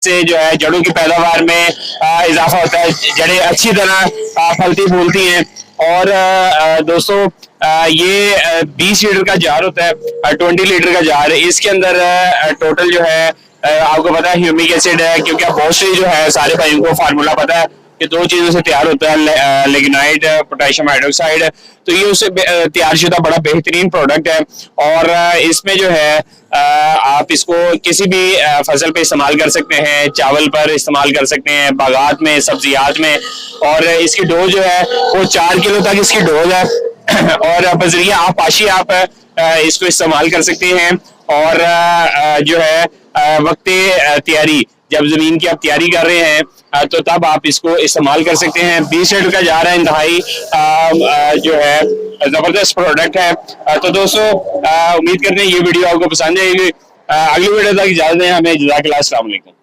इससे जो है जड़ों की पैदावार में इजाफा होता है, जड़ें अच्छी तरह फलती फूलती हैं। और दोस्तों ये 20 लीटर का जार होता है, 20 लीटर का जार। इसके अंदर टोटल जो है आपको पता है ह्यूमिक एसिड है, क्योंकि आप बहुत से जो है सारे भाइयों को फार्मूला पता है कि 2 चीजों से तैयार होता है, लिग्नाइट, पोटेशियम हाइड्रोक्साइड। तो ये उससे तैयार शुदा बड़ा बेहतरीन प्रोडक्ट है। और इसमें जो है आप इसको किसी भी फसल पे इस्तेमाल कर सकते हैं, चावल पर इस्तेमाल कर सकते हैं, बागात में, सब्जियात में। और इसकी डोज जो है वो 4 किलो तक इसकी डोज है। और बजरिया आप पाशी आप इसको इस्तेमाल कर सकते हैं। और जो है वक्त तैयारी, जब जमीन की आप तैयारी कर रहे हैं तो तब आप इसको इस्तेमाल कर सकते हैं। 20 लीटर का जार है, इंतहाई जो है जबरदस्त प्रोडक्ट है। तो दोस्तों उम्मीद करते हैं ये वीडियो आपको पसंद आएगी। अगली वीडियो तक इजाजत दें हमें। जज़ाकल्लाह, अस्सलाम वालेकुम।